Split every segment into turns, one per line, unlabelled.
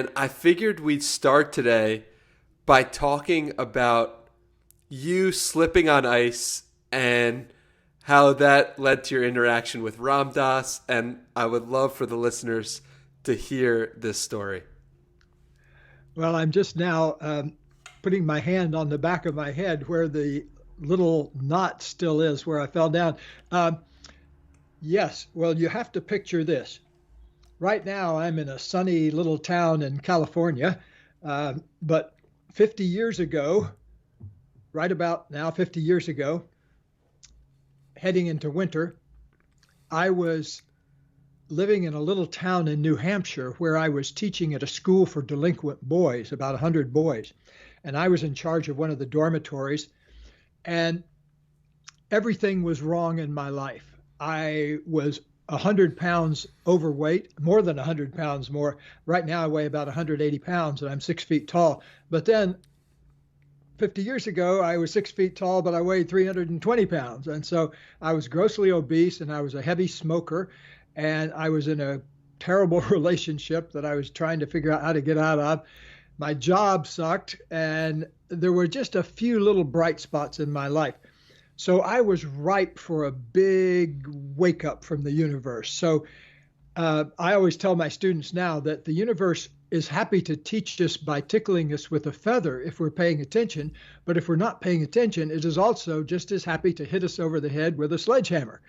And I figured we'd start today by talking about you slipping on ice and how that led to your interaction with Ram Dass. And I would love for the listeners to hear this story.
Well, I'm just now putting my hand on the back of my head where the little knot still is where I fell down. Um, yes, well, you have to picture this. Right now, I'm in a sunny little town in California, but 50 years ago, right about now, 50 years ago, heading into winter, I was living in a little town in New Hampshire where I was teaching at a school for delinquent boys, about 100 boys. And I was in charge of one of the dormitories, and everything was wrong in my life. I was 100 pounds overweight, more than 100 pounds more. Right now, I weigh about 180 pounds and I'm 6 feet tall. But then 50 years ago, I was 6 feet tall, but I weighed 320 pounds. And so I was grossly obese and I was a heavy smoker. And I was in a terrible relationship that I was trying to figure out how to get out of. My job sucked, and there were just a few little bright spots in my life. So I was ripe for a big wake up from the universe. So I always tell my students now that the universe is happy to teach us by tickling us with a feather if we're paying attention. But if we're not paying attention, it is also just as happy to hit us over the head with a sledgehammer.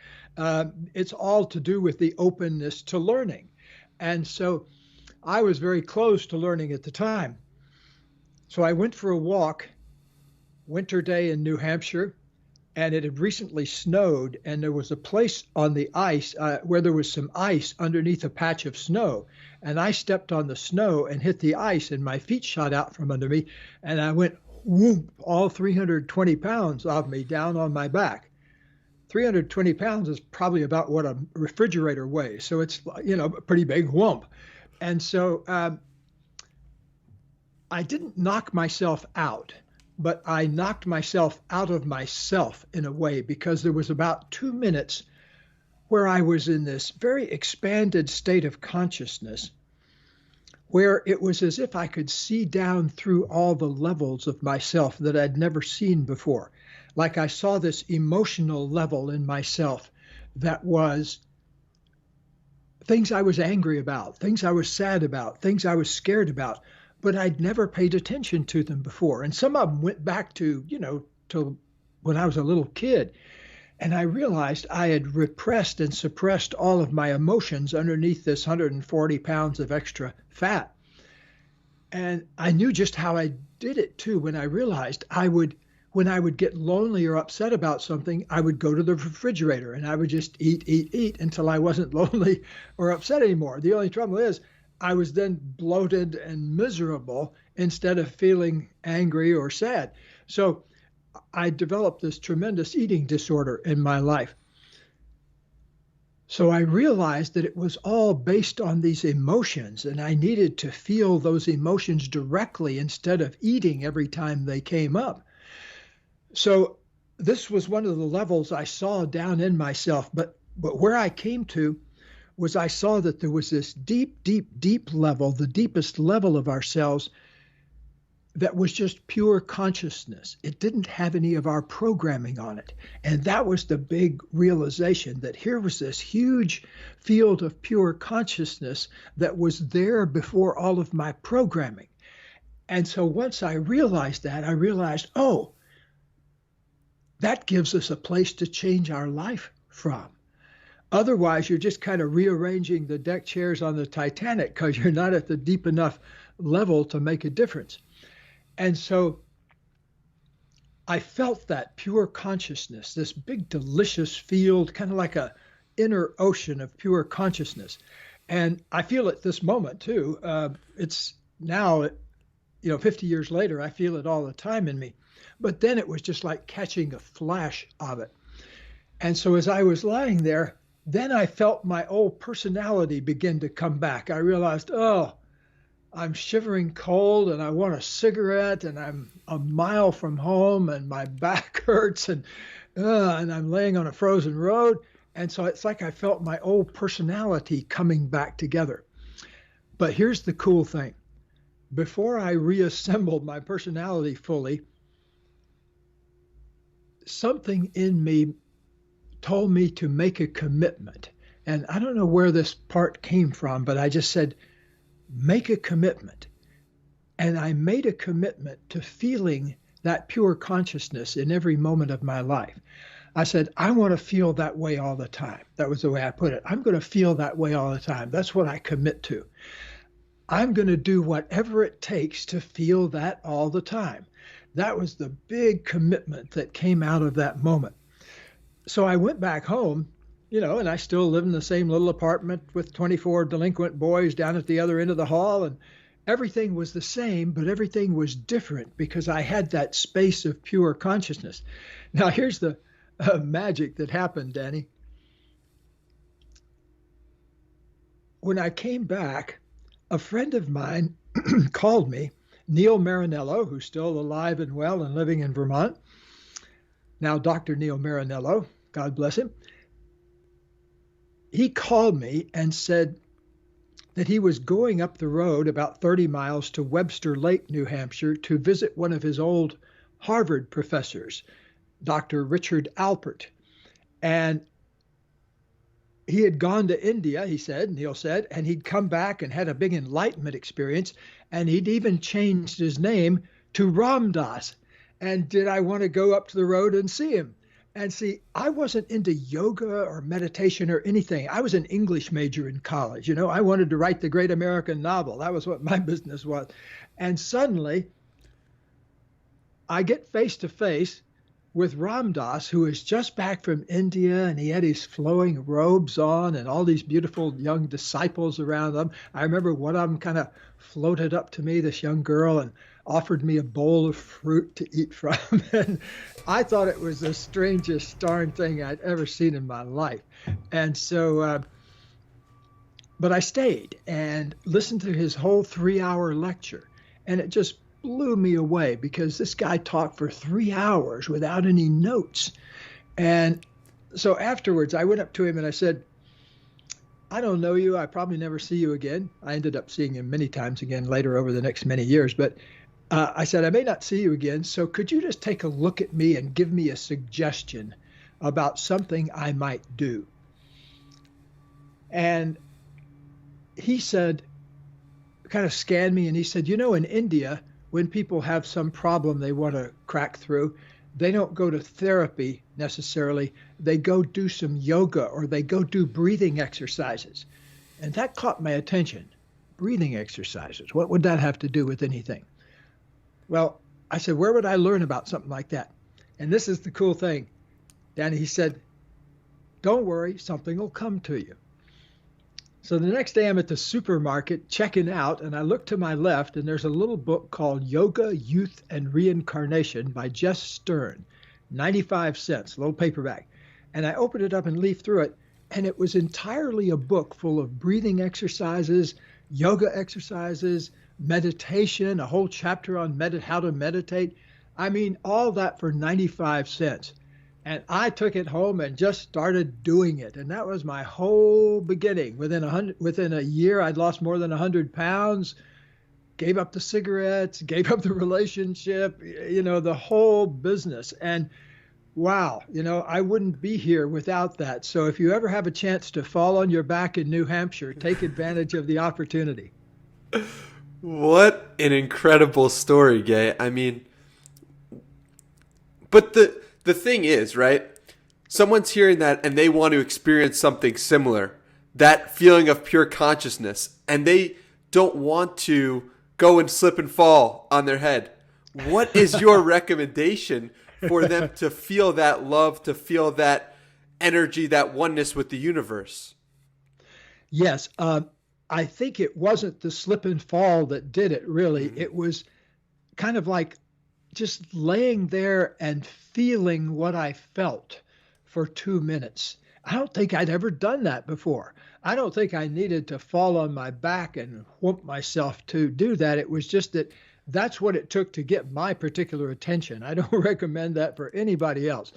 It's all to do with the openness to learning. And so I was very close to learning at the time. So I went for a walk, winter day in New Hampshire, and it had recently snowed, and there was a place on the ice where there was some ice underneath a patch of snow. And I stepped on the snow and hit the ice, and my feet shot out from under me, and I went whoop, all 320 pounds of me down on my back. 320 pounds is probably about what a refrigerator weighs. So it's, a pretty big whump. And so I didn't knock myself out, but I knocked myself out of myself in a way, because there was about 2 minutes where I was in this very expanded state of consciousness, where it was as if I could see down through all the levels of myself that I'd never seen before. Like I saw this emotional level in myself that was things I was angry about, things I was sad about, things I was scared about, but I'd never paid attention to them before. And some of them went back to, to when I was a little kid. And I realized I had repressed and suppressed all of my emotions underneath this 140 pounds of extra fat. And I knew just how I did it too. When I realized when I would get lonely or upset about something, I would go to the refrigerator and I would just eat until I wasn't lonely or upset anymore. The only trouble is I was then bloated and miserable instead of feeling angry or sad. So I developed this tremendous eating disorder in my life. So I realized that it was all based on these emotions, and I needed to feel those emotions directly instead of eating every time they came up. So this was one of the levels I saw down in myself, but where I came to was I saw that there was this deep level, the deepest level of ourselves, that was just pure consciousness. It didn't have any of our programming on it. And that was the big realization, that here was this huge field of pure consciousness that was there before all of my programming. And so once I realized that, I realized, oh, that gives us a place to change our life from. Otherwise, you're just kind of rearranging the deck chairs on the Titanic because you're not at the deep enough level to make a difference. And so I felt that pure consciousness, this big, delicious field, kind of like a inner ocean of pure consciousness. And I feel it this moment too. It's now, 50 years later, I feel it all the time in me. But then it was just like catching a flash of it. And so as I was lying there, then I felt my old personality begin to come back. I realized, oh, I'm shivering cold and I want a cigarette and I'm a mile from home and my back hurts and I'm laying on a frozen road. And so it's like I felt my old personality coming back together. But here's the cool thing. before I reassembled my personality fully, something in me told me to make a commitment. And I don't know where this part came from, but I just said, make a commitment. And I made a commitment to feeling that pure consciousness in every moment of my life. I said, I want to feel that way all the time. That was the way I put it. I'm going to feel that way all the time. That's what I commit to. I'm going to do whatever it takes to feel that all the time. That was the big commitment that came out of that moment. So I went back home, and I still live in the same little apartment with 24 delinquent boys down at the other end of the hall. And everything was the same, but everything was different because I had that space of pure consciousness. Now, here's the magic that happened, Danny. When I came back, a friend of mine called me, Neil Marinello, who's still alive and well and living in Vermont. Now, Dr. Neil Marinello, God bless him. He called me and said that he was going up the road about 30 miles to Webster Lake, New Hampshire, to visit one of his old Harvard professors, Dr. Richard Alpert. And he had gone to India, Neil said, and he'd come back and had a big enlightenment experience, and he'd even changed his name to Ram Dass. And did I want to go up to the road and see him? And see, I wasn't into yoga or meditation or anything. I was an English major in college. I wanted to write the great American novel. That was what my business was. And suddenly, I get face to face with Ram Dass, who is just back from India, and he had his flowing robes on and all these beautiful young disciples around him. I remember one of them kind of floated up to me, this young girl, and offered me a bowl of fruit to eat from. And I thought it was the strangest darn thing I'd ever seen in my life. And so, but I stayed and listened to his whole 3-hour lecture. And it just blew me away because this guy talked for 3 hours without any notes. And so afterwards, I went up to him and I said, I don't know you. I probably never see you again. I ended up seeing him many times again later over the next many years. But I said, I may not see you again. So could you just take a look at me and give me a suggestion about something I might do? And he said, kind of scanned me, and he said, in India, when people have some problem they want to crack through, they don't go to therapy necessarily. They go do some yoga or they go do breathing exercises. And that caught my attention. Breathing exercises. What would that have to do with anything? Well, I said, where would I learn about something like that? And this is the cool thing. Danny, he said, don't worry, something will come to you. So the next day I'm at the supermarket checking out, and I look to my left, and there's a little book called Yoga, Youth, and Reincarnation by Jess Stern, 95 cents, little paperback. And I opened it up and leafed through it, and it was entirely a book full of breathing exercises, yoga exercises, meditation, a whole chapter on how to meditate. I mean, all that for 95 cents. And I took it home and just started doing it. And that was my whole beginning. Within a year, I'd lost more than 100 pounds, gave up the cigarettes, gave up the relationship, the whole business. And wow, I wouldn't be here without that. So if you ever have a chance to fall on your back in New Hampshire, take advantage of the opportunity.
What an incredible story, Gay. I mean, but the thing is, right? Someone's hearing that and they want to experience something similar, that feeling of pure consciousness, and they don't want to go and slip and fall on their head. What is your recommendation for them to feel that love, to feel that energy, that oneness with the universe?
Yes. I think it wasn't the slip and fall that did it, really. Mm-hmm. It was kind of like just laying there and feeling what I felt for 2 minutes. I don't think I'd ever done that before. I don't think I needed to fall on my back and whoop myself to do that. It was just that that's what it took to get my particular attention. I don't recommend that for anybody else.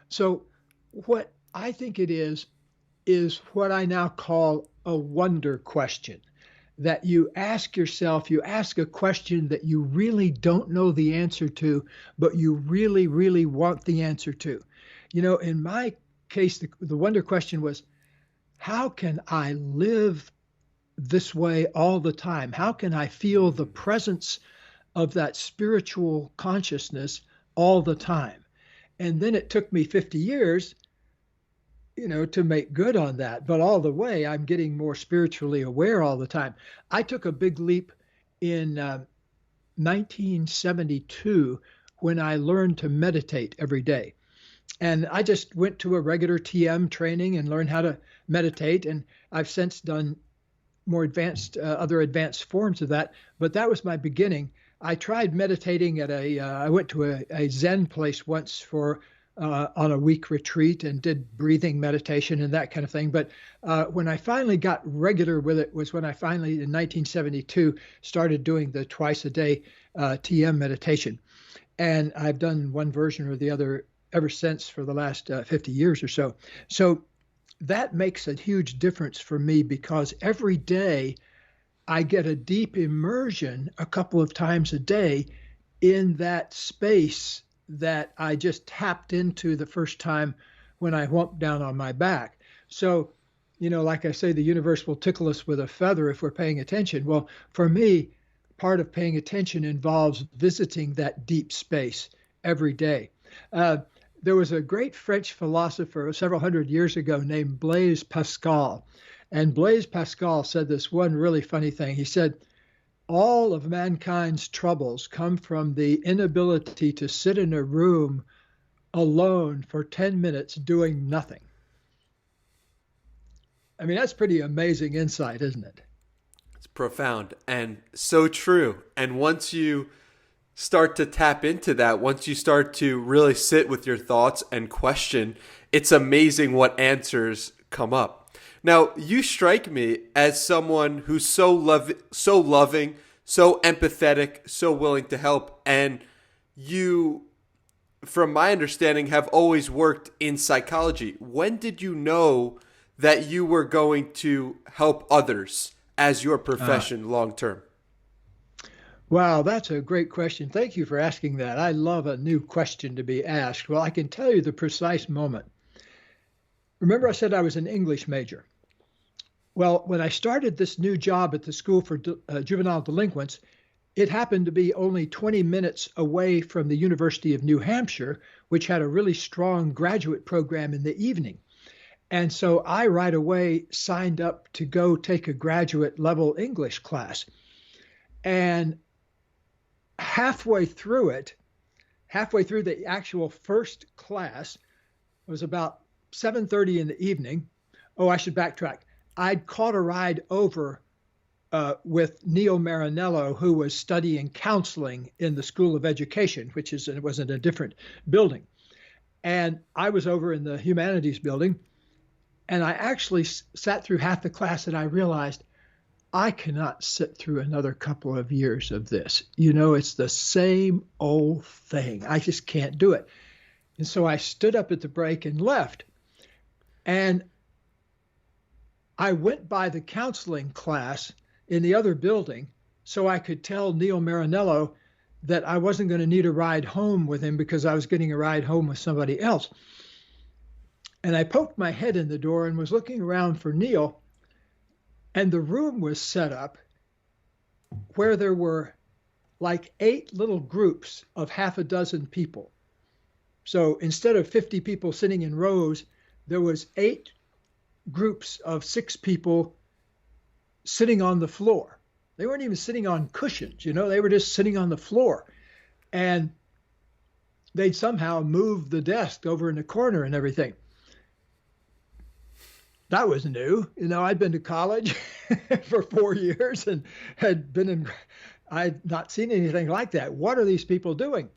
So what I think it is what I now call a wonder question. that you ask yourself, you ask a question that you really don't know the answer to, but you really, really want the answer to. In my case, the wonder question was, how can I live this way all the time? How can I feel the presence of that spiritual consciousness all the time? And then it took me 50 years, to make good on that. But all the way, I'm getting more spiritually aware all the time. I took a big leap in 1972 when I learned to meditate every day. And I just went to a regular TM training and learned how to meditate. And I've since done more advanced, other advanced forms of that. But that was my beginning. I tried meditating I went to a Zen place once on a week retreat and did breathing meditation and that kind of thing. But when I finally got regular with it was when I finally, in 1972, started doing the twice a day TM meditation. And I've done one version or the other ever since for the last 50 years or so. So that makes a huge difference for me because every day I get a deep immersion a couple of times a day in that space that I just tapped into the first time when I whumped down on my back. So, like I say, the universe will tickle us with a feather if we're paying attention. Well, for me, part of paying attention involves visiting that deep space every day. There was a great French philosopher several hundred years ago named Blaise Pascal. And Blaise Pascal said this one really funny thing. He said, all of mankind's troubles come from the inability to sit in a room alone for 10 minutes doing nothing. I mean, that's pretty amazing insight, isn't it?
It's profound and so true. And once you start to tap into that, once you start to really sit with your thoughts and question, it's amazing what answers come up. Now, you strike me as someone who's so loving, so empathetic, so willing to help. And you, from my understanding, have always worked in psychology. When did you know that you were going to help others as your profession long term?
Wow, that's a great question. Thank you for asking that. I love a new question to be asked. Well, I can tell you the precise moment. Remember I said I was an English major. Well, when I started this new job at the School for Juvenile Delinquents, it happened to be only 20 minutes away from the University of New Hampshire, which had a really strong graduate program in the evening. And so I right away signed up to go take a graduate level English class. And halfway through the actual first class, it was about 7:30 in the evening. Oh, I should backtrack. I'd caught a ride over with Neil Marinello, who was studying counseling in the School of Education, which was in a different building. And I was over in the humanities building, and I actually sat through half the class, and I realized I cannot sit through another couple of years of this. It's the same old thing. I just can't do it. And so I stood up at the break and left. And I went by the counseling class in the other building so I could tell Neil Marinello that I wasn't going to need a ride home with him because I was getting a ride home with somebody else. And I poked my head in the door and was looking around for Neil. And the room was set up where there were like 8 little groups of half a dozen people. So instead of 50 people sitting in rows, there was 8 groups of 6 people sitting on the floor. They weren't even sitting on cushions, they were just sitting on the floor. And they'd somehow moved the desk over in the corner and everything. That was new. I'd been to college for 4 years and I'd not seen anything like that. What are these people doing?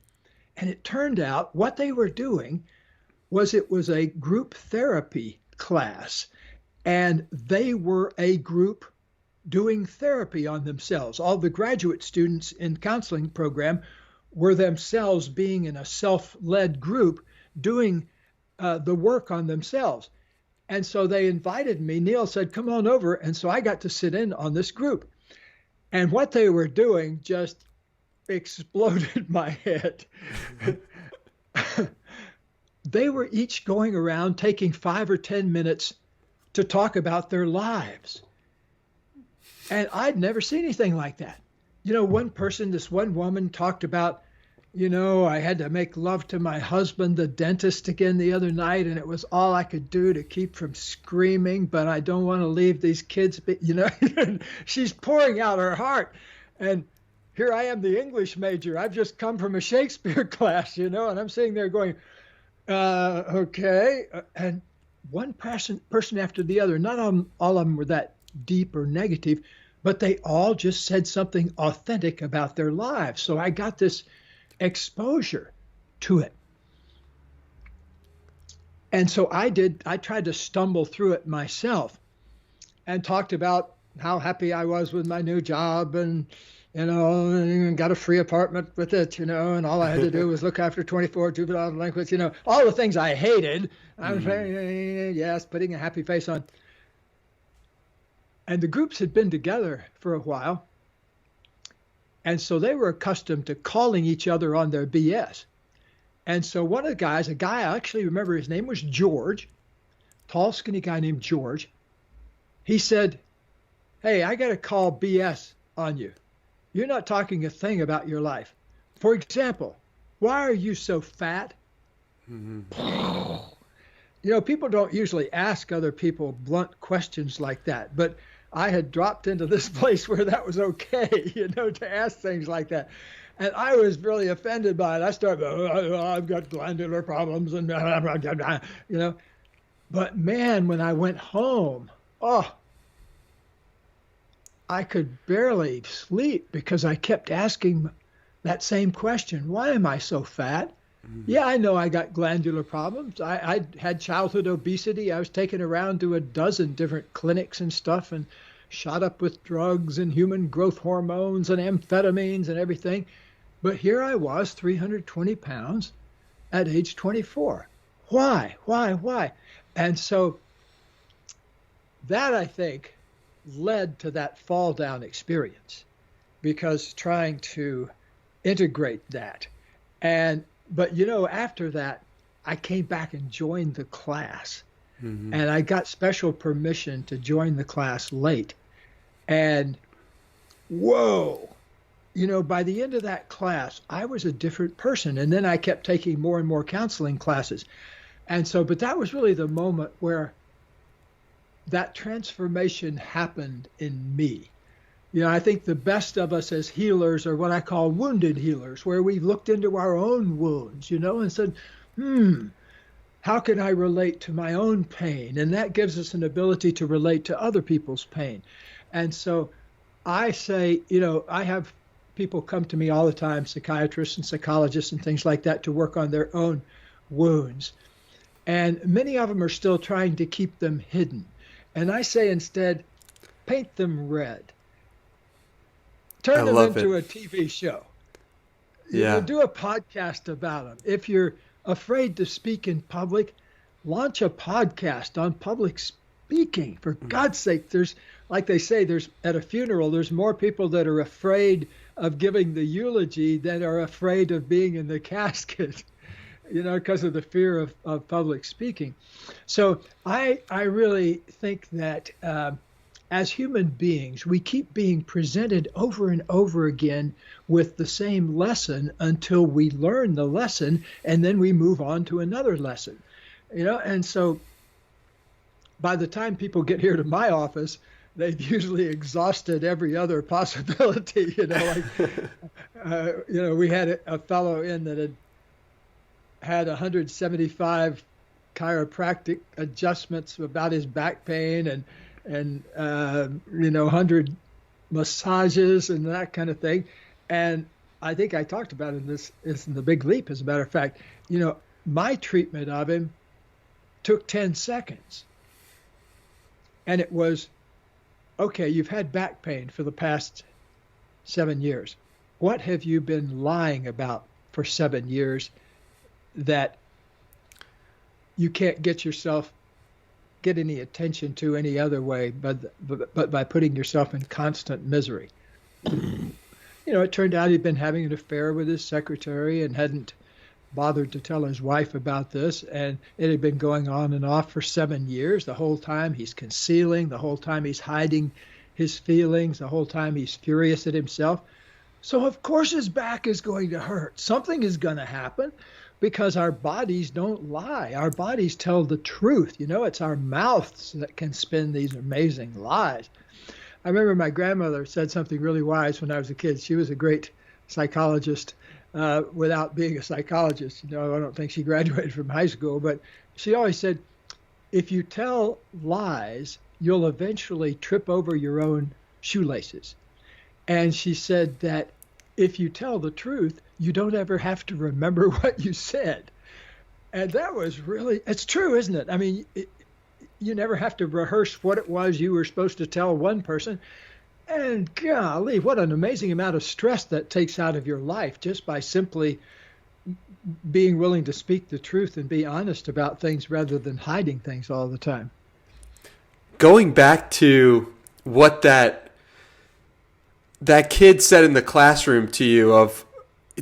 And it turned out what they were doing was it was a group therapy class. And they were a group doing therapy on themselves. All the graduate students in counseling program were themselves being in a self-led group doing the work on themselves. And so they invited me. Neil said, come on over. And so I got to sit in on this group. And what they were doing just exploded my head. They were each going around taking 5 or 10 minutes to talk about their lives. And I'd never seen anything like that. This one woman talked about, I had to make love to my husband, the dentist, again the other night, and it was all I could do to keep from screaming, but I don't want to leave these kids. She's pouring out her heart. And here I am, the English major. I've just come from a Shakespeare class, and I'm sitting there going, okay. And one person after the other, not all of them were that deep or negative, but they all just said something authentic about their lives. So I got this exposure to it. And so I tried to stumble through it myself and talked about how happy I was with my new job and, and got a free apartment with it, and all I had to do was look after 24 juvenile delinquents, all the things I hated. I was saying, yes, putting a happy face on. And the groups had been together for a while. And so they were accustomed to calling each other on their BS. And so one of the guys, a guy, I actually remember his name was George, tall, skinny guy named George. He said, hey, I got to call BS on you. You're not talking a thing about your life. For example, why are you so fat? People don't usually ask other people blunt questions like that. But I had dropped into this place where that was okay, to ask things like that. And I was really offended by it. I started, I've got glandular problems and blah, blah, blah, blah, But man, when I went home, I could barely sleep because I kept asking that same question. Why am I so fat? Yeah, I know I got glandular problems. I had childhood obesity. I was taken around to a dozen different clinics and stuff and shot up with drugs and human growth hormones and amphetamines and everything. But here I was, 320 pounds at age 24. Why? And so that, I think, led to that fall down experience, because trying to integrate that. But after that, I came back and joined the class. And I got special permission to join the class late. And whoa, by the end of that class, I was a different person. And then I kept taking more and more counseling classes. And so, but that was really the moment where that transformation happened in me. I think the best of us as healers are what I call wounded healers, where we've looked into our own wounds, and said, how can I relate to my own pain? And that gives us an ability to relate to other people's pain. And so I say, I have people come to me all the time, psychiatrists and psychologists and things like that, to work on their own wounds. And many of them are still trying to keep them hidden. And I say instead, paint them red. Turn them into a TV show.
Yeah.
Do a podcast about them. If you're afraid to speak in public, launch a podcast on public speaking. For God's sake, there's, like they say, there's at a funeral, there's more people that are afraid of giving the eulogy than are afraid of being in the casket, because of the fear of public speaking. So I really think that as human beings, we keep being presented over and over again with the same lesson until we learn the lesson, and then we move on to another lesson. And so by the time people get here to my office, they've usually exhausted every other possibility. We had a fellow in that had 175 chiropractic adjustments about his back pain and 100 massages and that kind of thing. And I think I talked about it in the Big Leap, as a matter of fact. My treatment of him took 10 seconds. And it was, okay, you've had back pain for the past 7 years. What have you been lying about for 7 years that you can't get any attention to any other way but by putting yourself in constant misery? It turned out he'd been having an affair with his secretary and hadn't bothered to tell his wife about this. And it had been going on and off for 7 years. The whole time he's concealing, the whole time he's hiding his feelings, the whole time he's furious at himself. So of course his back is going to hurt. Something is going to happen because our bodies don't lie. Our bodies tell the truth. It's our mouths that can spin these amazing lies. I remember my grandmother said something really wise when I was a kid. She was a great psychologist without being a psychologist. I don't think she graduated from high school, but she always said, if you tell lies, you'll eventually trip over your own shoelaces. And she said that if you tell the truth, you don't ever have to remember what you said. And that was really, it's true, isn't it? I mean, you never have to rehearse what it was you were supposed to tell one person. And golly, what an amazing amount of stress that takes out of your life just by simply being willing to speak the truth and be honest about things rather than hiding things all the time.
Going back to what that kid said in the classroom to you of,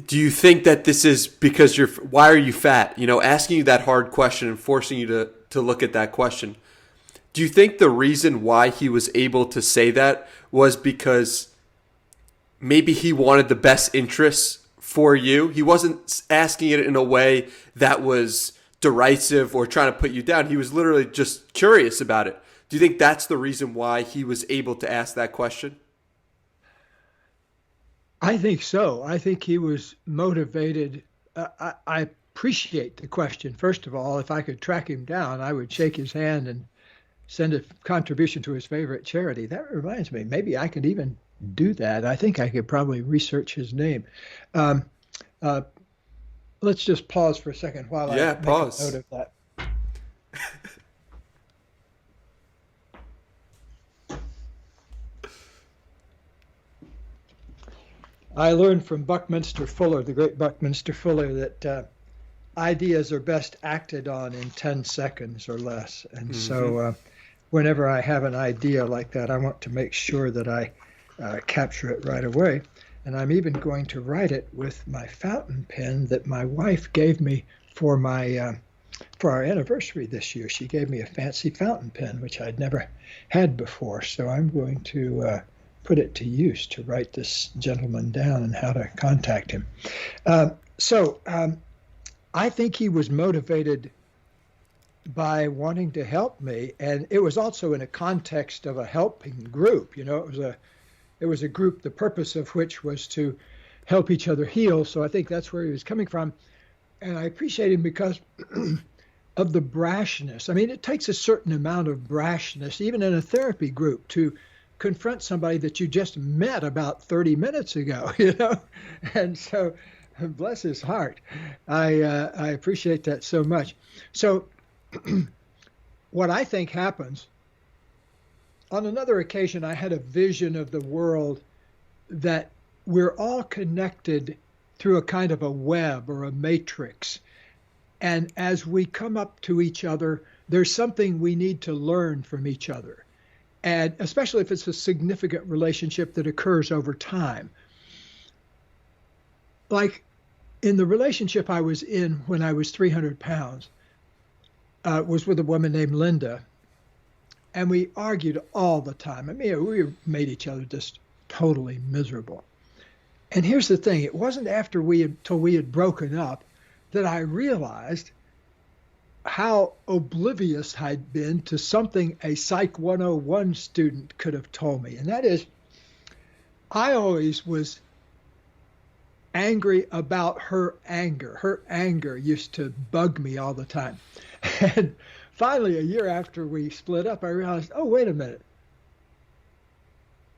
do you think that this is because why are you fat? Asking you that hard question and forcing you to look at that question. Do you think the reason why he was able to say that was because maybe he wanted the best interests for you? He wasn't asking it in a way that was derisive or trying to put you down. He was literally just curious about it. Do you think that's the reason why he was able to ask that question?
I think so. I think he was motivated. I appreciate the question. First of all, if I could track him down, I would shake his hand and send a contribution to his favorite charity. That reminds me, maybe I could even do that. I think I could probably research his name. Let's just pause for a second while I make
pause.
a note of that. I learned from Buckminster Fuller, the great Buckminster Fuller, that ideas are best acted on in 10 seconds or less. And so whenever I have an idea like that, I want to make sure that I capture it right away. And I'm even going to write it with my fountain pen that my wife gave me for our anniversary this year. She gave me a fancy fountain pen, which I'd never had before. So I'm going to put it to use to write this gentleman down and how to contact him. I think he was motivated by wanting to help me, and it was also in a context of a helping group. It was a group, the purpose of which was to help each other heal. So I think that's where he was coming from, and I appreciate him because of the brashness. I mean, it takes a certain amount of brashness, even in a therapy group, to confront somebody that you just met about 30 minutes ago, and so bless his heart. I appreciate that so much. So what I think happens, on another occasion, I had a vision of the world that we're all connected through a kind of a web or a matrix. And as we come up to each other, there's something we need to learn from each other. And especially if it's a significant relationship that occurs over time. Like in the relationship I was in when I was 300 pounds, was with a woman named Linda. And we argued all the time. I mean, we made each other just totally miserable. And here's the thing. It wasn't till we had broken up that I realized how oblivious I'd been to something a Psych 101 student could have told me. And that is, I always was angry about her anger. Her anger used to bug me all the time. And finally, a year after we split up, I realized, oh, wait a minute.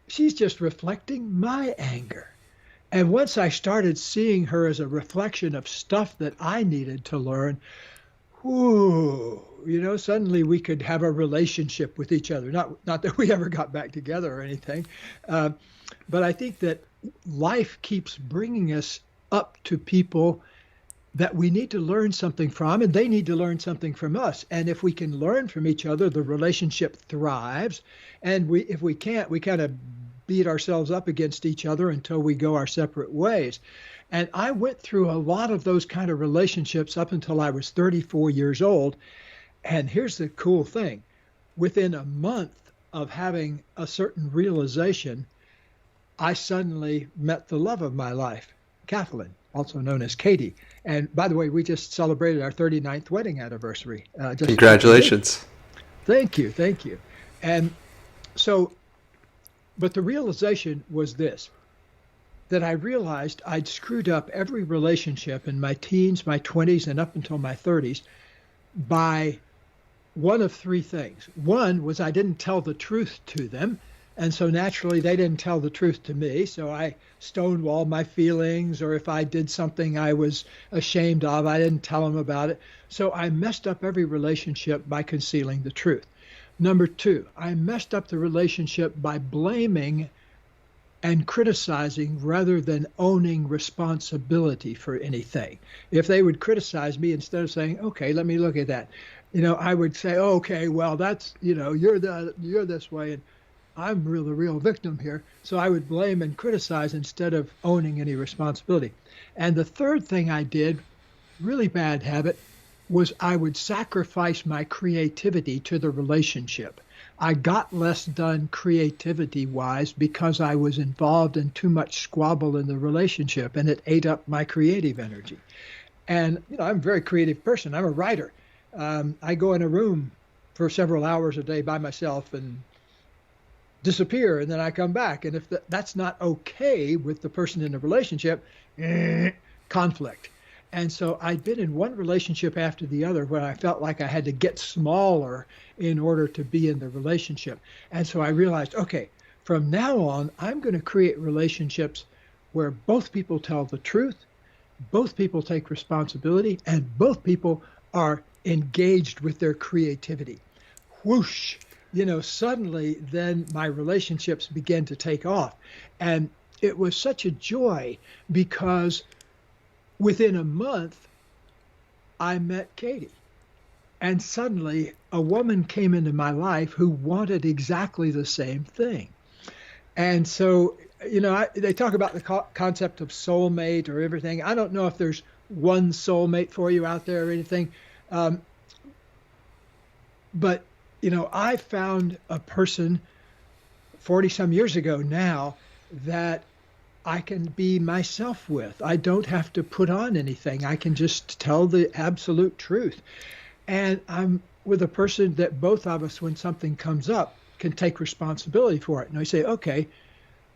She's just reflecting my anger. And once I started seeing her as a reflection of stuff that I needed to learn, suddenly we could have a relationship with each other. Not that we ever got back together or anything, but I think that life keeps bringing us up to people that we need to learn something from, and they need to learn something from us. And if we can learn from each other, the relationship thrives. And if we can't, we kind of beat ourselves up against each other until we go our separate ways. And I went through a lot of those kind of relationships up until I was 34 years old. And here's the cool thing. Within a month of having a certain realization, I suddenly met the love of my life, Kathleen, also known as Katie. And by the way, we just celebrated our 39th wedding anniversary.
Congratulations.
Thank you. Thank you. And so, but the realization was this, that I realized I'd screwed up every relationship in my teens, my 20s, and up until my 30s by one of three things. One was I didn't tell the truth to them. And so naturally, they didn't tell the truth to me. So I stonewalled my feelings, or if I did something I was ashamed of, I didn't tell them about it. So I messed up every relationship by concealing the truth. Number two, I messed up the relationship by blaming and criticizing rather than owning responsibility for anything. If they would criticize me, instead of saying, okay, let me look at that, I would say, okay, well, that's, you're this way, and I'm the real victim here. So I would blame and criticize instead of owning any responsibility. And the third thing I did, really bad habit, was I would sacrifice my creativity to the relationship. I got less done creativity-wise because I was involved in too much squabble in the relationship, and it ate up my creative energy. And, I'm a very creative person. I'm a writer. I go in a room for several hours a day by myself and disappear, and then I come back. And if that's not okay with the person in the relationship, conflict. And so I'd been in one relationship after the other where I felt like I had to get smaller in order to be in the relationship. And so I realized, okay, from now on, I'm going to create relationships where both people tell the truth, both people take responsibility, and both people are engaged with their creativity. Whoosh! Suddenly then my relationships began to take off. And it was such a joy because within a month, I met Katie. And suddenly a woman came into my life who wanted exactly the same thing. And so, they talk about the concept of soulmate or everything. I don't know if there's one soulmate for you out there or anything. But I found a person 40 some years ago now that I can be myself with. I don't have to put on anything. I can just tell the absolute truth. And I'm with a person that both of us, when something comes up, can take responsibility for it. And I say, okay,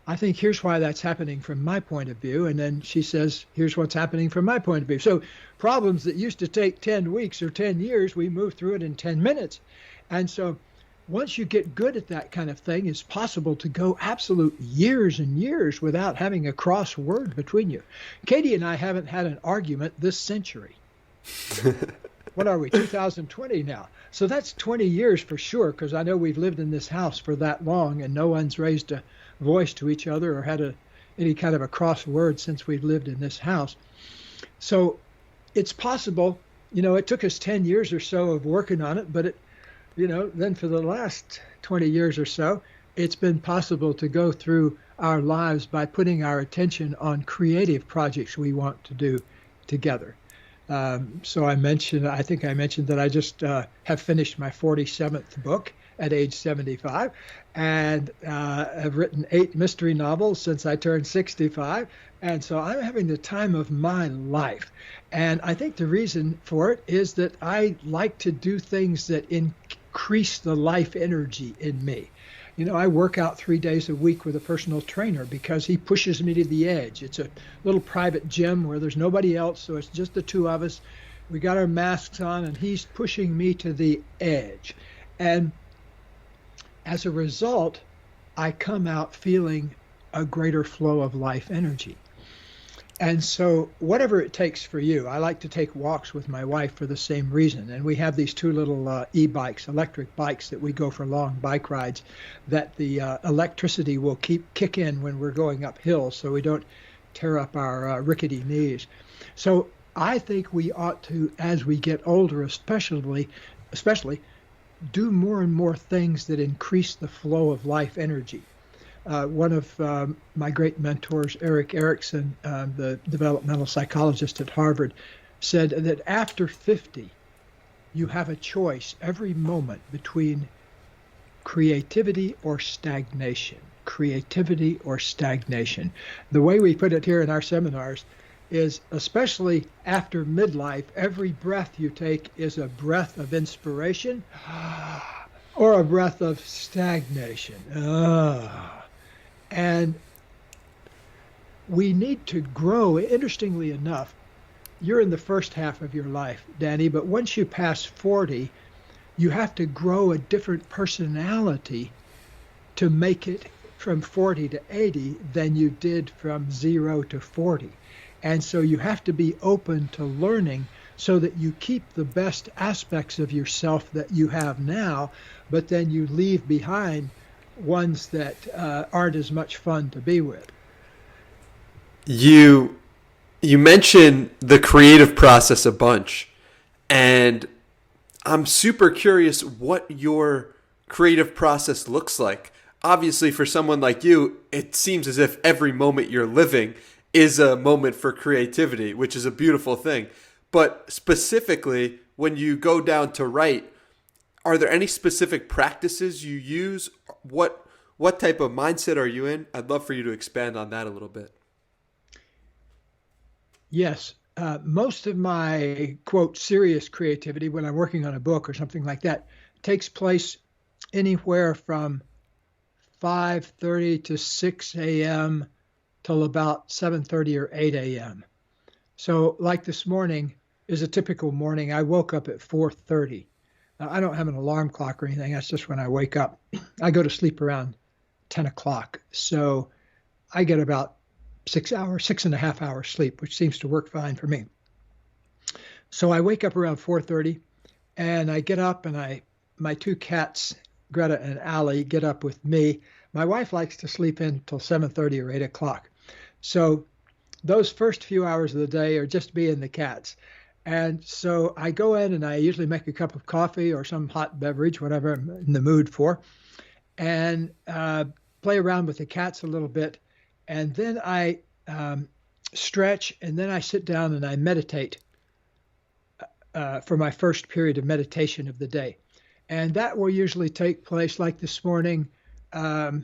I think here's why that's happening from my point of view. And then she says, here's what's happening from my point of view. So problems that used to take 10 weeks or 10 years, we move through it in 10 minutes. And so once you get good at that kind of thing, it's possible to go absolute years and years without having a cross word between you. Katie and I haven't had an argument this century. What are we, 2020 now? So that's 20 years for sure, because I know we've lived in this house for that long and no one's raised a voice to each other or had any kind of a cross word since we've lived in this house. So it's possible, it took us 10 years or so of working on it, but then for the last 20 years or so, it's been possible to go through our lives by putting our attention on creative projects we want to do together. So I think I mentioned that I just have finished my 47th book at age 75, and have written 8 mystery novels since I turned 65. And so I'm having the time of my life. And I think the reason for it is that I like to do things that increase the life energy in me. I work out 3 days a week with a personal trainer because he pushes me to the edge. It's a little private gym where there's nobody else, so it's just the two of us. We got our masks on, and he's pushing me to the edge. And as a result, I come out feeling a greater flow of life energy. And so whatever it takes for you, I like to take walks with my wife for the same reason. And we have these 2 little e-bikes, electric bikes that we go for long bike rides that the electricity will kick in when we're going up hills so we don't tear up our rickety knees. So I think we ought to, as we get older especially, do more and more things that increase the flow of life energy. One of my great mentors, Eric Erickson, the developmental psychologist at Harvard, said that after 50, you have a choice every moment between creativity or stagnation. Creativity or stagnation. The way we put it here in our seminars is, especially after midlife, every breath you take is a breath of inspiration or a breath of stagnation. And we need to grow. Interestingly enough, you're in the first half of your life, Danny, but once you pass 40, you have to grow a different personality to make it from 40 to 80 than you did from 0 to 40. And so you have to be open to learning so that you keep the best aspects of yourself that you have now, but then you leave behind ones that aren't as much fun to be with.
You mentioned the creative process a bunch, and I'm super curious what your creative process looks like. Obviously, for someone like you, it seems as if every moment you're living is a moment for creativity, which is a beautiful thing. But specifically, when you go down to write, are there any specific practices you use? What type of mindset are you in? I'd love for you to expand on that a little bit.
Yes. Most of my, quote, serious creativity when I'm working on a book or something like that takes place anywhere from 5:30 to 6 a.m. till about 7:30 or 8 a.m. So like this morning is a typical morning. I woke up at 4:30. I don't have an alarm clock or anything. That's just when I wake up. I go to sleep around 10 o'clock. So I get about 6.5 hours sleep, which seems to work fine for me. So I wake up around 4:30 and I get up and my two cats, Greta and Allie, get up with me. My wife likes to sleep in till 7:30 or 8 o'clock. So those first few hours of the day are just me and the cats. And so I go in and I usually make a cup of coffee or some hot beverage, whatever I'm in the mood for, and play around with the cats a little bit. And then I stretch, and then I sit down and I meditate for my first period of meditation of the day. And that will usually take place like this morning. I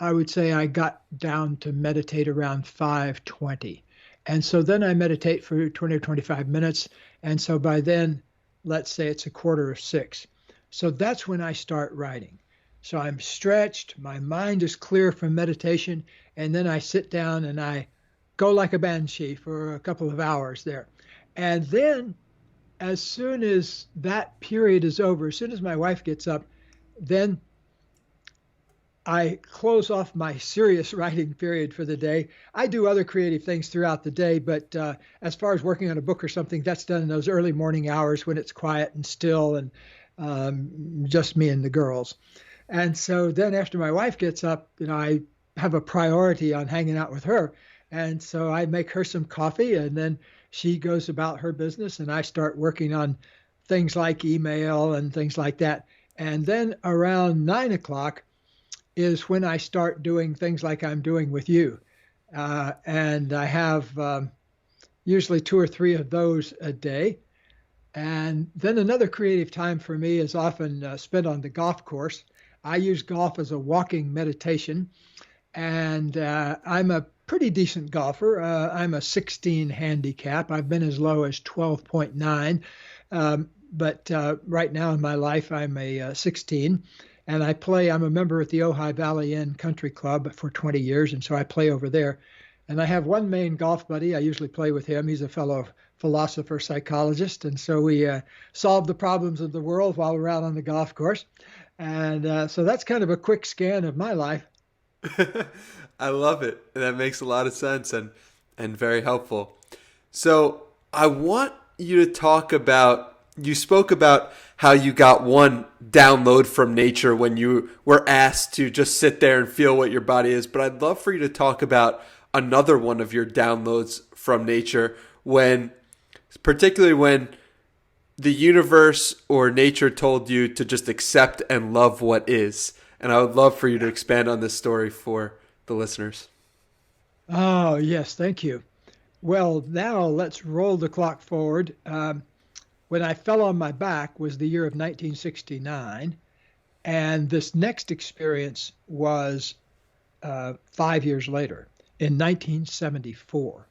would say I got down to meditate around 5:20. And so then I meditate for 20 or 25 minutes. And so by then, let's say it's 5:45. So that's when I start writing. So I'm stretched, my mind is clear from meditation, and then I sit down and I go like a banshee for a couple of hours there. And then as soon as that period is over, as soon as my wife gets up, then I close off my serious writing period for the day. I do other creative things throughout the day, but as far as working on a book or something, that's done in those early morning hours when it's quiet and still and just me and the girls. And so then after my wife gets up, I have a priority on hanging out with her. And so I make her some coffee, and then she goes about her business, and I start working on things like email and things like that. And then around 9 o'clock is when I start doing things like I'm doing with you. And I have usually 2 or 3 of those a day. And then another creative time for me is often spent on the golf course. I use golf as a walking meditation, and I'm a pretty decent golfer. I'm a 16 handicap. I've been as low as 12.9, but right now in my life I'm a 16, and I'm a member at the Ojai Valley Inn Country Club for 20 years, and so I play over there. And I have one main golf buddy. I usually play with him. He's a fellow philosopher, psychologist, and so we solve the problems of the world while we're out on the golf course. And so that's kind of a quick scan of my life.
I love it. That makes a lot of sense and very helpful. So I want you to talk about, you spoke about how you got one download from nature when you were asked to just sit there and feel what your body is. But I'd love for you to talk about another one of your downloads from nature particularly when the universe or nature told you to just accept and love what is. And I would love for you to expand on this story for the listeners.
Oh, yes, thank you. Well, now let's roll the clock forward. When I fell on my back was the year of 1969, and this next experience was 5 years later in 1974.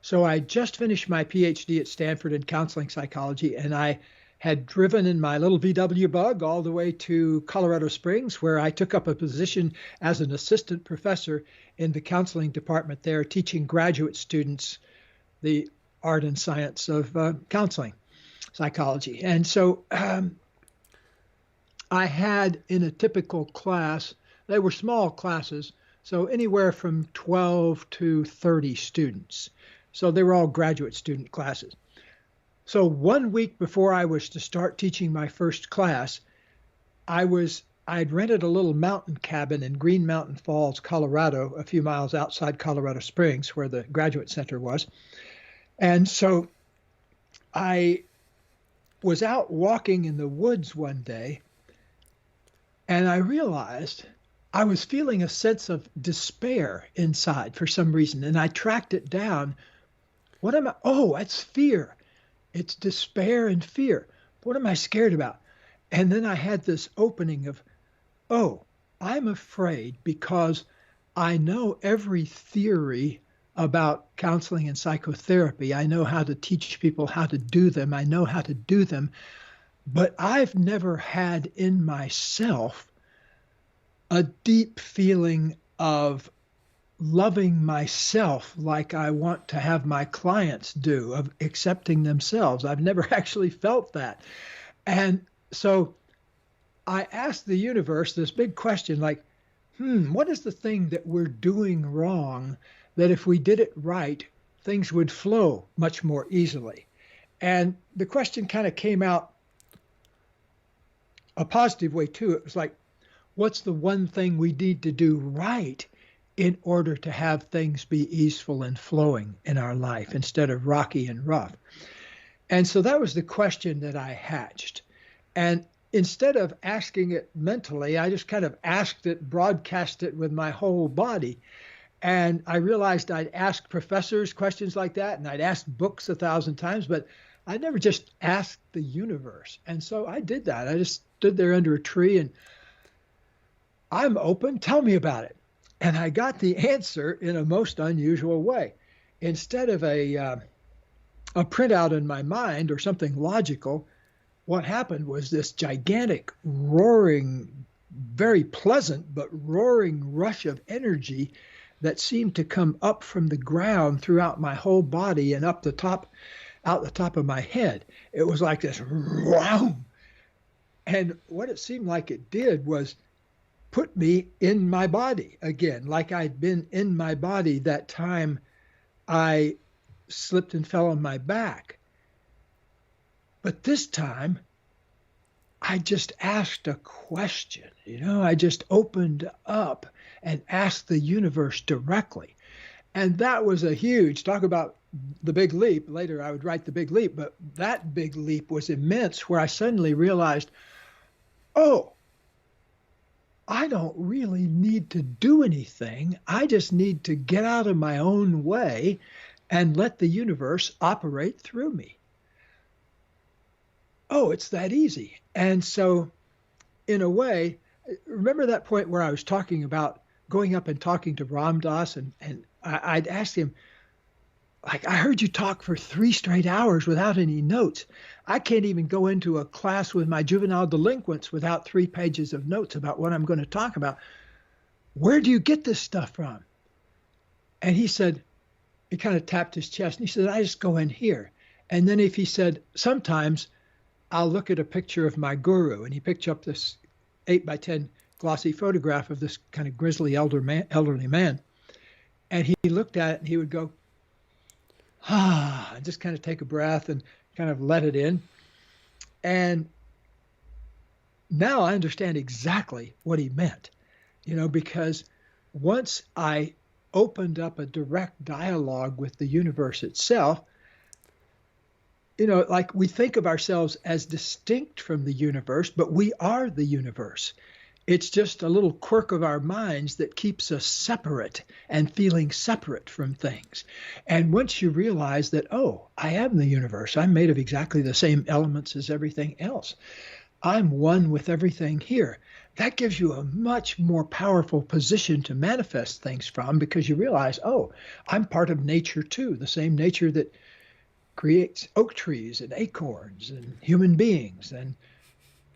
So I just finished my PhD at Stanford in counseling psychology, and I had driven in my little VW bug all the way to Colorado Springs, where I took up a position as an assistant professor in the counseling department there, teaching graduate students the art and science of counseling psychology. And so I had in a typical class, they were small classes, so anywhere from 12 to 30 students. So they were all graduate student classes. So 1 week before I was to start teaching my first class, I'd rented a little mountain cabin in Green Mountain Falls, Colorado, a few miles outside Colorado Springs, where the graduate center was. And so I was out walking in the woods one day, and I realized I was feeling a sense of despair inside for some reason. And I tracked it down. What am I? Oh, it's fear. It's despair and fear. What am I scared about? And then I had this opening of, oh, I'm afraid because I know every theory about counseling and psychotherapy. I know how to teach people how to do them. I know how to do them. But I've never had in myself a deep feeling of loving myself like I want to have my clients do, of accepting themselves. I've never actually felt that. And so I asked the universe this big question like, what is the thing that we're doing wrong that if we did it right, things would flow much more easily? And the question kind of came out a positive way too. It was like, what's the one thing we need to do right in order to have things be easeful and flowing in our life instead of rocky and rough? And so that was the question that I hatched. And instead of asking it mentally, I just kind of asked it, broadcast it with my whole body. And I realized I'd asked professors questions like that, and I'd asked books 1,000 times, but I never just asked the universe. And so I did that. I just stood there under a tree and I'm open, tell me about it. And I got the answer in a most unusual way. Instead of a printout in my mind or something logical, what happened was this gigantic, roaring, very pleasant, but roaring rush of energy that seemed to come up from the ground throughout my whole body and up the top, out the top of my head. It was like this, wow. And what it seemed like it did was put me in my body again, like I'd been in my body that time I slipped and fell on my back. But this time, I just asked a question. I just opened up and asked the universe directly. And that was a huge, talk about the big leap. Later, I would write the big leap, but that big leap was immense, where I suddenly realized, oh, I don't really need to do anything. I just need to get out of my own way and let the universe operate through me. Oh, it's that easy. And so, in a way, remember that point where I was talking about going up and talking to Ram Dass, and I'd asked him, like, I heard you talk for 3 straight hours without any notes. I can't even go into a class with my juvenile delinquents without 3 pages of notes about what I'm going to talk about. Where do you get this stuff from? And he said, he kind of tapped his chest, and he said, I just go in here. And then if he said, sometimes I'll look at a picture of my guru, and he picked up this 8x10 glossy photograph of this kind of grizzly elderly man. And he looked at it and he would go, and just kind of take a breath and kind of let it in. And now I understand exactly what he meant, because once I opened up a direct dialogue with the universe itself, like we think of ourselves as distinct from the universe, but we are the universe. It's just a little quirk of our minds that keeps us separate and feeling separate from things. And once you realize that, oh, I am the universe, I'm made of exactly the same elements as everything else, I'm one with everything here, that gives you a much more powerful position to manifest things from, because you realize, oh, I'm part of nature too, the same nature that creates oak trees and acorns and human beings and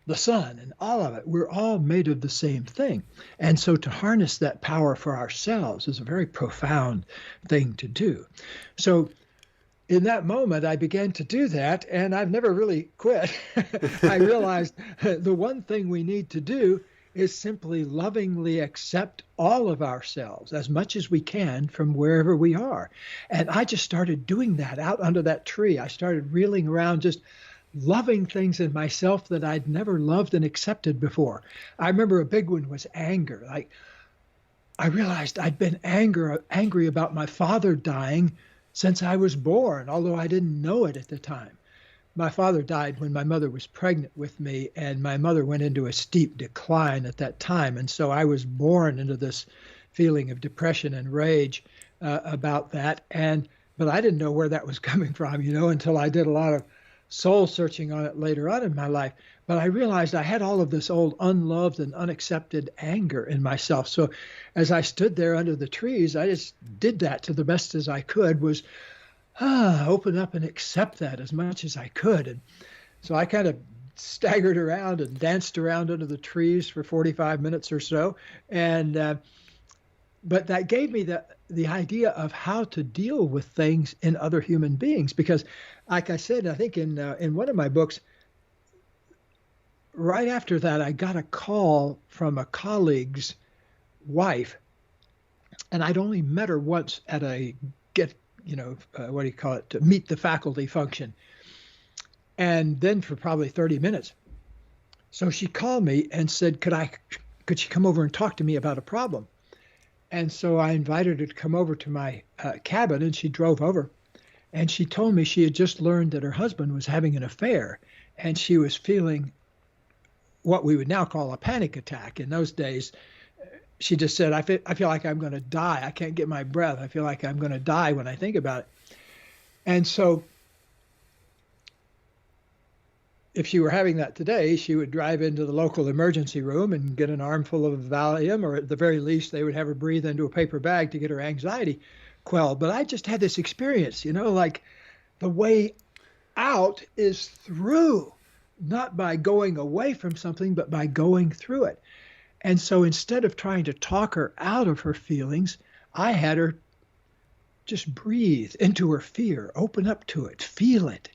the sun and all of it. We're all made of the same thing. And so to harness that power for ourselves is a very profound thing to do. So in that moment, I began to do that, and I've never really quit. I realized the one thing we need to do is simply lovingly accept all of ourselves as much as we can from wherever we are. And I just started doing that out under that tree. I started reeling around, just loving things in myself that I'd never loved and accepted before. I remember a big one was anger. Like, I realized I'd been angry about my father dying since I was born, although I didn't know it at the time. My father died when my mother was pregnant with me, and my mother went into a steep decline at that time. And so I was born into this feeling of depression and rage about that. But I didn't know where that was coming from, until I did a lot of soul searching on it later on in my life. But I realized I had all of this old unloved and unaccepted anger in myself. So as I stood there under the trees, I just did that to the best as I could, was open up and accept that as much as I could. And so I kind of staggered around and danced around under the trees for 45 minutes or so. But that gave me the idea of how to deal with things in other human beings. Because like I said, I think in one of my books, right after that, I got a call from a colleague's wife, and I'd only met her once at a to meet the faculty function. And then for probably 30 minutes. So she called me and said, could she come over and talk to me about a problem? And so I invited her to come over to my cabin, and she drove over. And she told me she had just learned that her husband was having an affair, and she was feeling what we would now call a panic attack. In those days, she just said, I feel like I'm going to die. I can't get my breath. I feel like I'm going to die when I think about it. And so if she were having that today, she would drive into the local emergency room and get an armful of Valium, or at the very least, they would have her breathe into a paper bag to get her anxiety quelled. But I just had this experience, like the way out is through, not by going away from something, but by going through it. And so instead of trying to talk her out of her feelings, I had her just breathe into her fear, open up to it, feel it,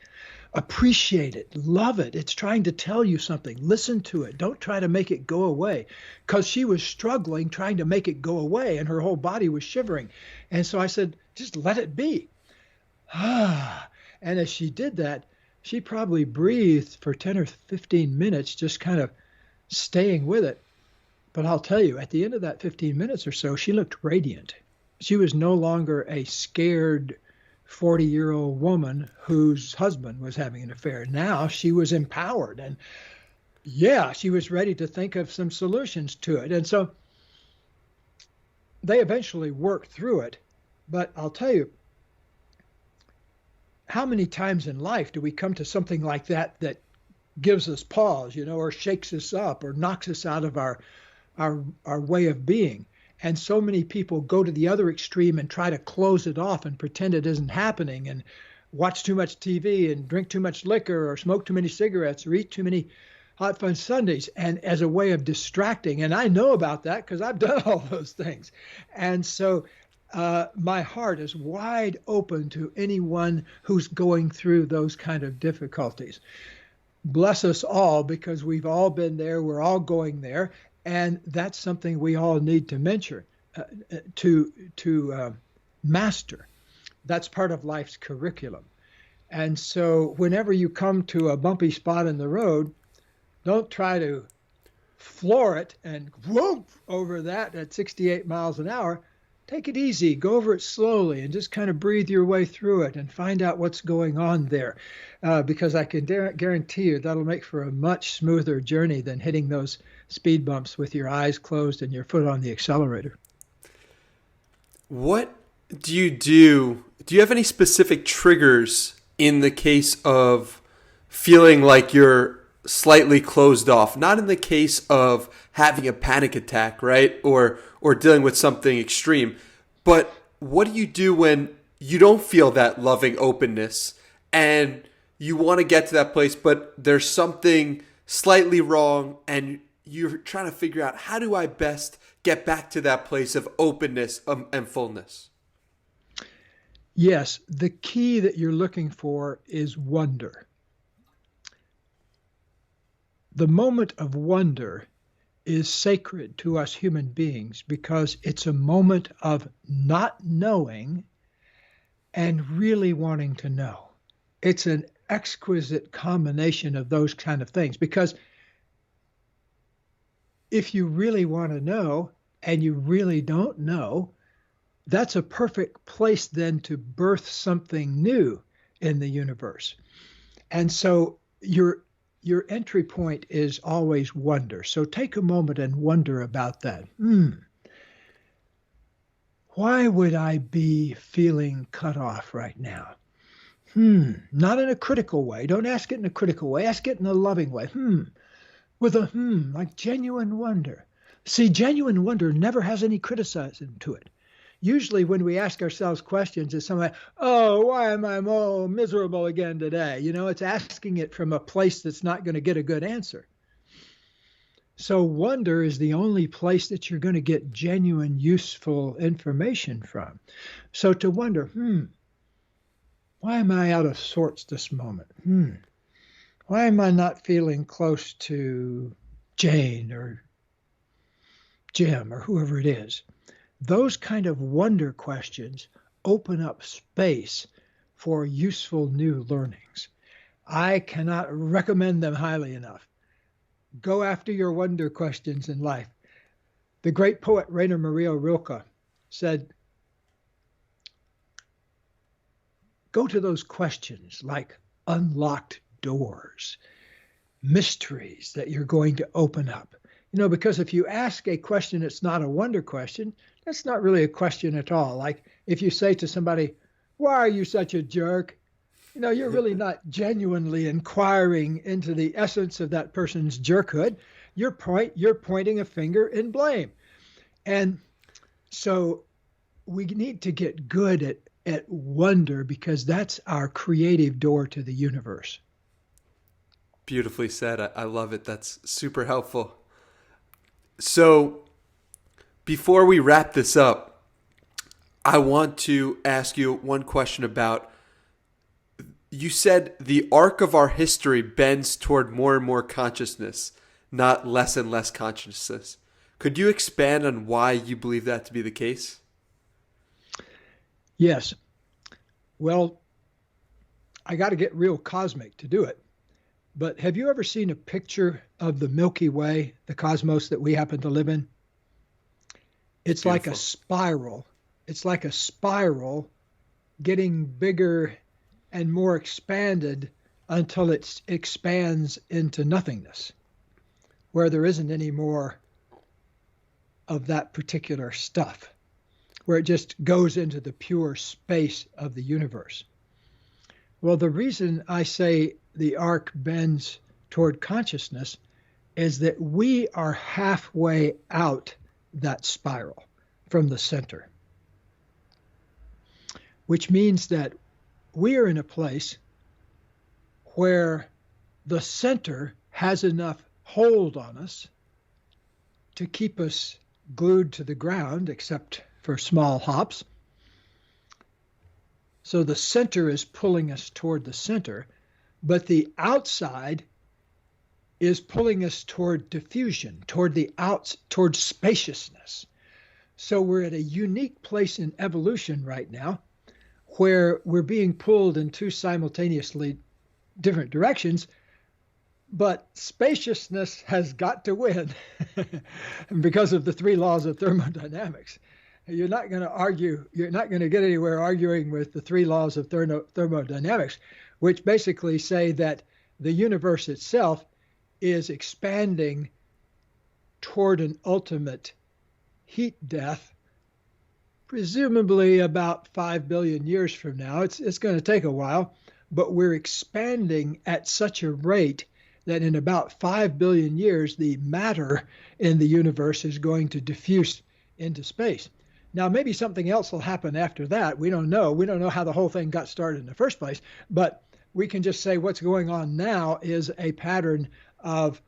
appreciate it, love it. It's trying to tell you something. Listen to it. Don't try to make it go away, because she was struggling trying to make it go away, and her whole body was shivering. And so I said, just let it be. And as she did that, she probably breathed for 10 or 15 minutes, just kind of staying with it. But I'll tell you, at the end of that 15 minutes or so, she looked radiant. She was no longer a scared 40-year-old woman whose husband was having an affair. Now she was empowered, and she was ready to think of some solutions to it. And so they eventually worked through it. But I'll tell you, how many times in life do we come to something like that gives us pause, or shakes us up or knocks us out of our way of being? And so many people go to the other extreme and try to close it off and pretend it isn't happening, and watch too much TV and drink too much liquor or smoke too many cigarettes or eat too many hot fun sundaes, and as a way of distracting. And I know about that because I've done all those things. And so my heart is wide open to anyone who's going through those kind of difficulties. Bless us all, because we've all been there. We're all going there. And that's something we all need to master. That's part of life's curriculum. And so whenever you come to a bumpy spot in the road, don't try to floor it and whoop over that at 68 miles an hour. take it easy, go over it slowly, and just kind of breathe your way through it and find out what's going on there. Because I can guarantee you that'll make for a much smoother journey than hitting those speed bumps with your eyes closed and your foot on the accelerator.
What do you do? Do you have any specific triggers in the case of feeling like you're slightly closed off? Not in the case of having a panic attack, right? Or dealing with something extreme. But what do you do when you don't feel that loving openness and you want to get to that place, but there's something slightly wrong and you're trying to figure out, how do I best get back to that place of openness and fullness?
Yes, the key that you're looking for is wonder. The moment of wonder is sacred to us human beings because it's a moment of not knowing and really wanting to know. It's an exquisite combination of those kind of things, because if you really want to know and you really don't know, that's a perfect place then to birth something new in the universe. And so your entry point is always wonder. So take a moment and wonder about that. Why would I be feeling cut off right now? Not in a critical way. Don't ask it in a critical way. Ask it in a loving way. With a like genuine wonder. See, genuine wonder never has any criticism to it. Usually when we ask ourselves questions, it's something like, oh, why am I miserable again today? It's asking it from a place that's not going to get a good answer. So wonder is the only place that you're going to get genuine, useful information from. So to wonder, why am I out of sorts this moment? Why am I not feeling close to Jane or Jim or whoever it is? Those kind of wonder questions open up space for useful new learnings. I cannot recommend them highly enough. Go after your wonder questions in life. The great poet Rainer Maria Rilke said, go to those questions like unlocked doors, mysteries that you're going to open up. Because if you ask a question that's not a wonder question, that's not really a question at all. Like if you say to somebody, why are you such a jerk? You're really not genuinely inquiring into the essence of that person's jerkhood. You're pointing a finger in blame. And so we need to get good at wonder, because that's our creative door to the universe.
Beautifully said. I love it. That's super helpful. So before we wrap this up, I want to ask you one question about, you said the arc of our history bends toward more and more consciousness, not less and less consciousness. Could you expand on why you believe that to be the case?
Yes. Well, I got to get real cosmic to do it. But have you ever seen a picture of the Milky Way, the cosmos that we happen to live in? It's
Beautiful.
like a spiral. It's like a spiral getting bigger and more expanded until it expands into nothingness, where there isn't any more of that particular stuff, where it just goes into the pure space of the universe. Well, the reason I say the arc bends toward consciousness is that we are halfway out that spiral from the center, which means that we are in a place where the center has enough hold on us to keep us glued to the ground, except for small hops. So the center is pulling us toward the center, but the outside is pulling us toward diffusion, toward spaciousness. So we're at a unique place in evolution right now where we're being pulled in two simultaneously different directions, but spaciousness has got to win because of the three laws of thermodynamics. You're not going to argue. You're not going to get anywhere arguing with the three laws of thermodynamics, which basically say that the universe itself is expanding toward an ultimate heat death, presumably about 5 billion years from now. It's going to take a while, but we're expanding at such a rate that in about 5 billion years, the matter in the universe is going to diffuse into space. Now, maybe something else will happen after that. We don't know. We don't know how the whole thing got started in the first place, but we can just say what's going on now is a pattern of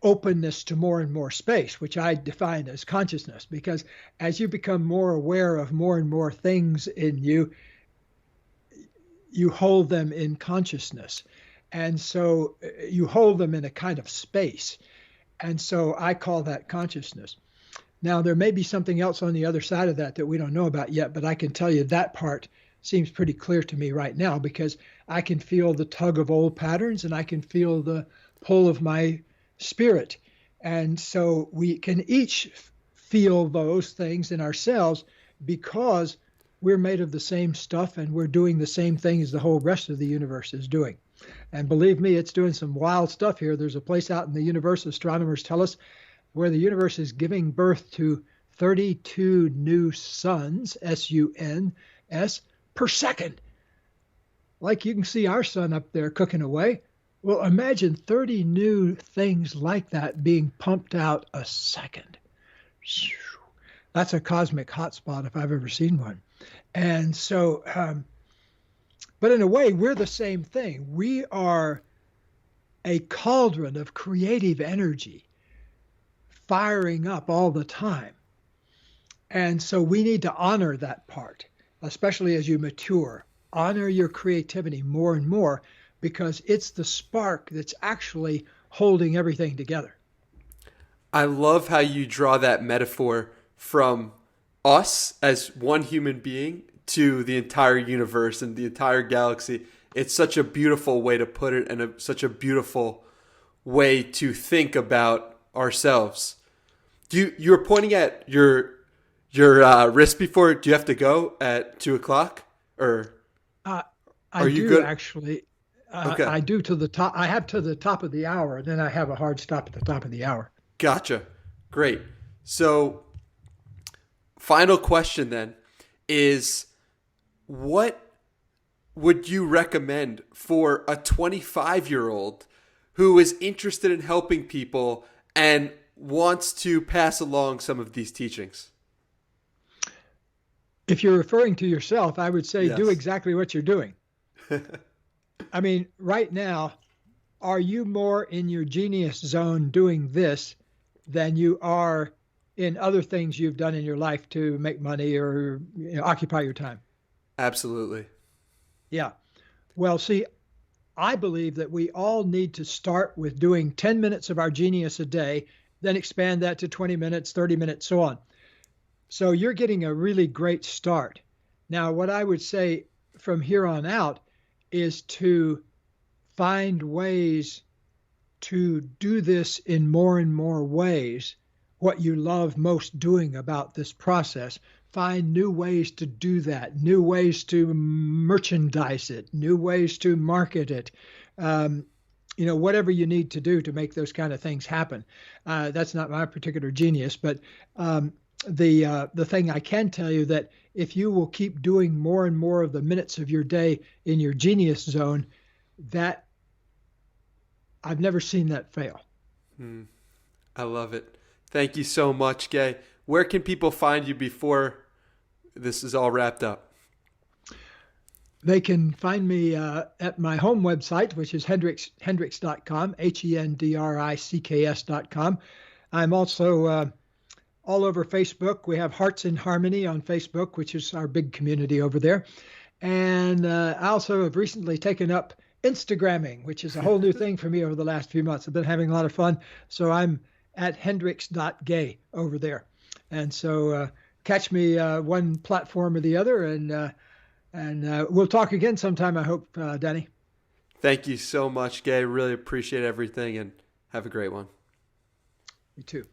openness to more and more space, which I define as consciousness, because as you become more aware of more and more things in you, you hold them in consciousness. And so you hold them in a kind of space. And so I call that consciousness. Now, there may be something else on the other side of that that we don't know about yet, but I can tell you that part seems pretty clear to me right now, because I can feel the tug of old patterns and I can feel the pull of my spirit. And so we can each feel those things in ourselves because we're made of the same stuff and we're doing the same thing as the whole rest of the universe is doing. And believe me, it's doing some wild stuff here. There's a place out in the universe, astronomers tell us, where the universe is giving birth to 32 new suns, S-U-N-S, per second. Like you can see our sun up there cooking away. Well, imagine 30 new things like that being pumped out a second. That's a cosmic hotspot if I've ever seen one. And so, but in a way, we're the same thing. We are a cauldron of creative energy firing up all the time. And so we need to honor that part, especially as you mature. Honor your creativity more and more, because it's the spark that's actually holding everything together.
I love how you draw that metaphor from us as one human being to the entire universe and the entire galaxy. It's such a beautiful way to put it, and such a beautiful way to think about ourselves. You were pointing at your wrist before. Do you have to go at 2:00 or
are you
do
good? Actually,
okay.
I do to the top. I have to the top of the hour, and then I have a hard stop at the top of the hour.
Gotcha. Great. So, final question then is, what would you recommend for a 25-year-old who is interested in helping people and wants to pass along some of these teachings?
If you're referring to yourself, I would say
Yes.
Do exactly what you're doing. I mean, right now, are you more in your genius zone doing this than you are in other things you've done in your life to make money or occupy your time?
Absolutely.
Yeah. Well, see, I believe that we all need to start with doing 10 minutes of our genius a day, then expand that to 20 minutes, 30 minutes, so on. So you're getting a really great start. Now, what I would say from here on out is to find ways to do this in more and more ways, what you love most doing about this process. Find new ways to do that, new ways to merchandise it, new ways to market it, whatever you need to do to make those kind of things happen. That's not my particular genius, but the thing I can tell you that if you will keep doing more and more of the minutes of your day in your genius zone, that I've never seen that fail.
I love it. Thank you so much, Gay. Where can people find you before this is all wrapped up?
They can find me at my home website, which is Hendricks.com, Hendricks.com. I'm also all over Facebook. We have Hearts in Harmony on Facebook, which is our big community over there. And I also have recently taken up Instagramming, which is a whole new thing for me over the last few months. I've been having a lot of fun. So I'm at Hendricks.gay over there. And so catch me one platform or the other, and we'll talk again sometime, I hope, Danny.
Thank you so much, Gay. Really appreciate everything, and have a great one.
You too.